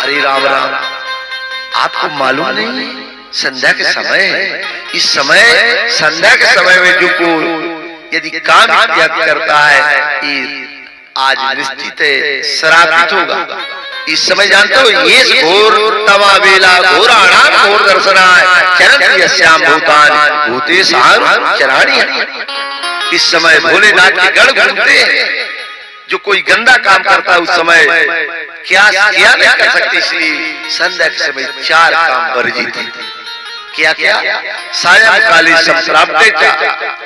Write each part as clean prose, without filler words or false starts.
अरे राम राम, आपको मालूम नहीं संध्या के समय है। इस समय संध्या के समय में जो कोई यदि काम किया करता है ये आज निश्चित श्रापित होगा। इस समय जानते हो ये घोर तमा बेला घोराणाम घोर दर्शनाय चरण यस्याम भूतानि भूते सार चराणी। इस समय भोलेनाथ के गढ़ घूमते हैं। जो कोई गंदा काम करता है उस समय क्या नहीं कर सकते, इसलिए संध्या के समय 4 काम वर्जित है। क्या क्या? सायंकाले संप्राप्ते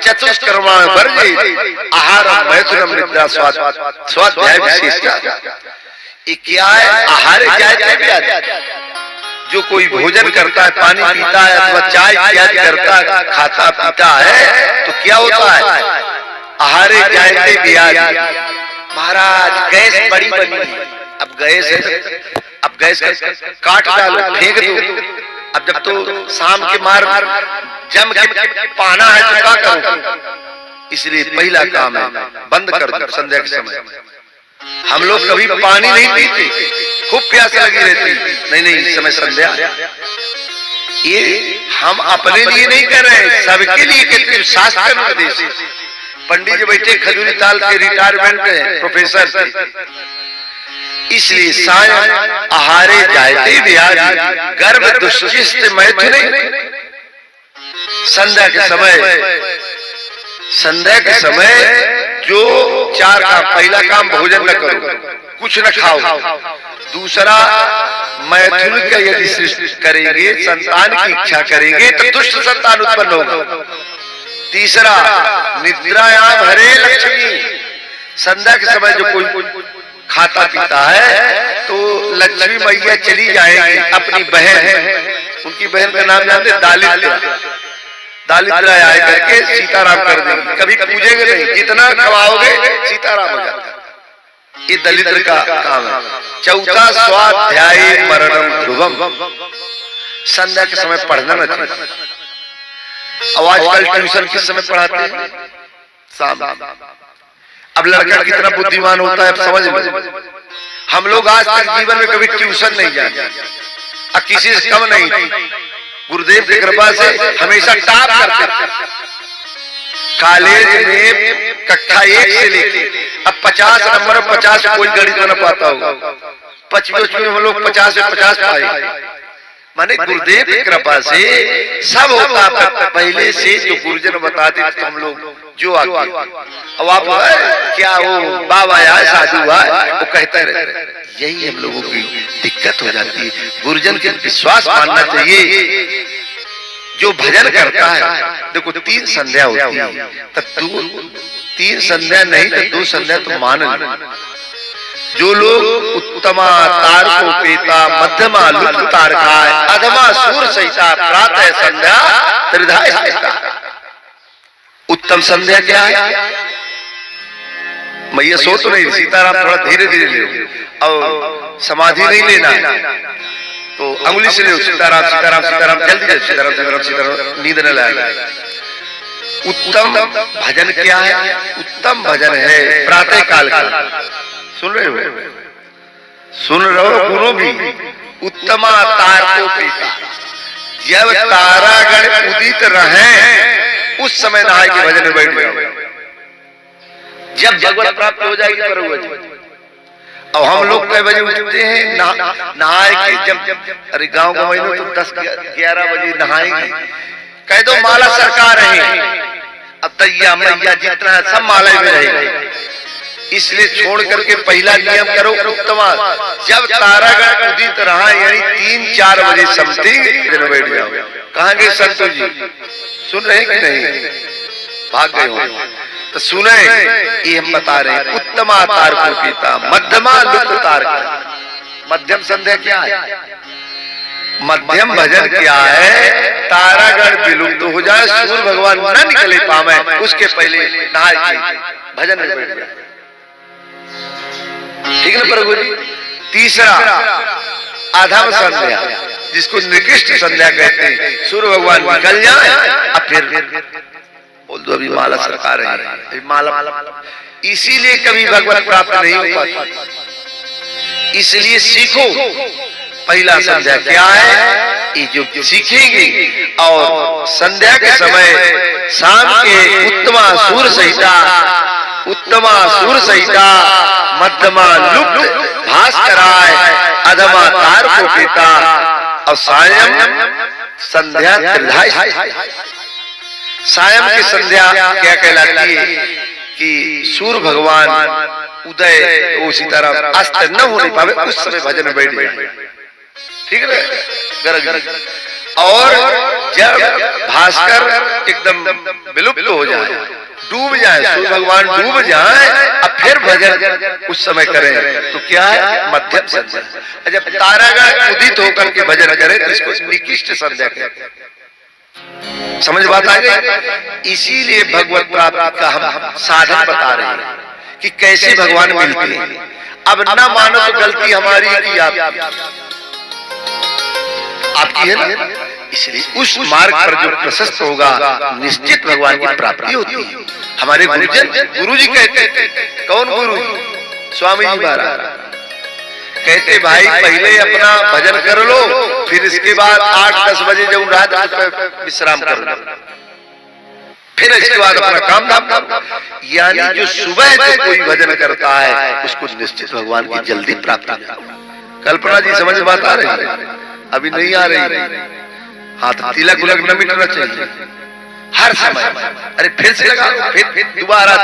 चतुष्कर्माणि वर्जित आहारम मैथुनम निद्रा स्वाध्याय विशेष। ये क्या है? आहार जायते जो कोई भोजन करता है, पानी पीता है अथवा चाय इत्यादि करता है, खाता पीता है तो क्या होता है? आहार जायते व्याधि। महाराज गैस बड़ी बनी, अब गैस काट डालो, फेंक दो। अब जब तो शाम के मार जम के पाना है तो क्या करो? इसलिए पहला काम है बंद कर दो संध्या के समय। हम लोग कभी पानी नहीं पीते, खूब प्यास लगी रहती। नहीं, इस समय संध्या। ये हम अपने लिए नहीं कर रहे, सबके लिए कहते हैं। शास्त्र का निर्देश। पंडित जी बैठे खजूरी ताल के रिटायरमेंट में प्रोफेसर थे, इसलिए सायं आहारे जायते व्याधि गर्भ दुष्चिष्ट मैथुने। संध्या के समय जो 4 काम, पहला काम भोजन न करो, कुछ न खाओ। दूसरा मैथुन का यदि सृष्टि करेंगे, संतान की इच्छा करेंगे तो दुष्ट संतान उत्पन्न होगा। तीसरा निद्रायाम हरे लक्ष्मी। संध्या के समय जो कोई खाता पीता है तो लक्ष्मी मैया चली जाएगी। अपनी बहन, उनकी बहन का नाम जानते? दालिद्र आया करके सीताराम कर देंगे। कभी पूजेंगे नहीं, जितना खवाओगे सीताराम हो जाता है। ये दलिद्र का काम है। चौथा स्वाध्याय मरणम ध्रुवम। संध्या के समय पढ़ना न चाहिए। अब आजकल ट्यूशन किस समय पढ़ाते हैं? शाम। अब लड़का कितना बुद्धिमान होता है अब समझ लो। हम लोग आज तक जीवन में कभी ट्यूशन नहीं जाते, अब किसी से कम नहीं। गुरुदेव की कृपा से हमेशा टॉप करते। कॉलेज में कक्षा 1 से लेके अब 50 नंबर 50 कोई गणित न पाता होगा। 25 में हम लोग 50 से 50 पाए। माने गुरुदेव की कृपा से सब होता। पहले से जो गुरुजन बताते थे हम लोग जो आगे। अब आप क्या वो बाबा आया साधु आया वो कहते रहे, यही हम लोगों की दिक्कत हो जाती है। गुरुजन के विश्वास मानना चाहिए। जो भजन करता है, देखो 3 संध्या होती है, तब 3 संध्या नहीं तो 2 संध्या तो मान लो। जो लोग उत्तमा तारको पेता मध्यमा लुप्त तारकाय अधमा सूर सहिता प्रातः संध्या त्रिधाय सहिता। उत्तम संध्या क्या है? मैया सो तो नहीं, सीताराम थोड़ा धीरे धीरे ले। और समाधि नहीं लेना तो अंगुली से ले। सीताराम सीताराम सीताराम जल्दी जल्दी सीताराम सीताराम सीताराम, नींद न लाए। उत्तम भजन क्या है? उत्तम भजन है प्रातः काल का। सुन रहे हो गुरु भी? उत्तमा तारको पेता। जब तारागण उदित रहे उस समय नहाय के भजन में बैठ जाओ। जब भगवत प्राप्त हो जाएगी पर अब हम लोग कई बजे उठते हैं नहाए के? जब अरे गांव में तो 10-11 बजे नहाएंगे। कह दो माला सरकार रहे, अब तैया मैया जितना है सब माला में रहेगा। इसलिए छोड़ करके पहला नियम करो उत्तमा। जब तारागण उदित रहा यानी 3-4 बजे समथिंग बैठ जाओ। कहाँ गए संतो जी? सुन रहे कि नहीं? भाग गए हो तो सुने। ये हम बता रहे हैं उत्तमा तारको पीता मध्यमा लुप्त तारक। मध्यम संध्या क्या है? मध्यम भजन क्या है? तारागण विलुप्त हो जाए, सूर्य भगवान न निकले पावे, उसके पहले नहाए भजन में बैठ जाए। ठीक है प्रभु जी। तीसरा अधम संध्या, जिसको निकृष्ट संध्या कहते हैं। सूर्य भगवान निकल जाए अब फिर बोल दो अभी माला सरकार है, माला। इसीलिए कभी भगवत प्राप्त नहीं हो पाता। इसलिए सीखो पहला संध्या क्या है ये जो सीखेंगे, और संध्या के समय शाम के उत्तमा सूर संहिता मध्यमा लुप्त भास्कराय अधमा तार को पीता, और सायं संध्या त्रिधाई। सायं की संध्या क्या कहलाती है कि सूर्य भगवान उदय उसी तरह अस्त न होने पावे, उस समय भजन में बैठ जाए, ठीक है, गरज। और जब भास्कर एकदम विलुप्त हो जाए, डूब जाए, सूर्य भगवान डूब जाए, अब फिर भजन उस समय करें तो क्या है मध्यम संध्या। जब तारागण उदित होकर के भजन करें तो इसको निकृष्ट संध्या कहते हैं। समझ बात आ गई? इसीलिए भगवत प्राप्ति का हम साधन बता रहे हैं कि कैसे भगवान मिलते हैं। अब ना मानो तो गलती हमारी कि आपकी है ना, इसलिए उस मार्ग पर जो प्रशस्त होगा निश्चित भगवान की प्राप्ति होती है। हमारे गुरु जी कहते थे, कौन गुरु जी? स्वामी जी महाराज कहते भाई पहले अपना भजन कर लो, फिर इसके बाद 8-10 बजे जब रात विश्राम कर लो, फिर इसके बाद अपना काम धाम। यानी जो सुबह जो कोई भजन करता है उसको निश्चित भगवान की जल्दी प्राप्ति। कल्पना जी समझ बात आ रही है? अभी नहीं आ रही? हाँ तो तिलक उलक न मिटना चाहिए हर समय। अरे फिर से लगा लो, फिर दोबारा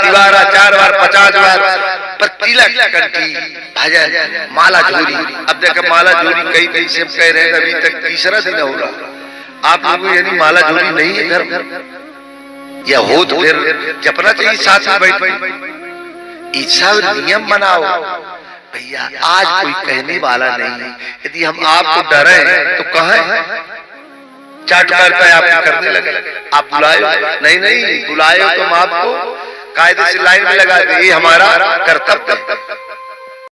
4 बार 50 बार, पर तिलक कंठी भजन माला झोरी। अब देखो माला झोरी कई से कह रहे हैं अभी तक तीसरा दिन हो रहा। आप लोगों यानी माला झोरी नहीं है घर या हो तो फिर जपना चाहिए साथ में बैठ। इच्छा नियम बनाओ भैया, आज कोई कहने वाला नहीं। यदि हम आपको डरे तो कहें चाट करता है आपको करने लगे, आप बुलाए नहीं बुलाए तो हम आपको कायदे से लाइन में लगा दे, ये हमारा कर्तव्य।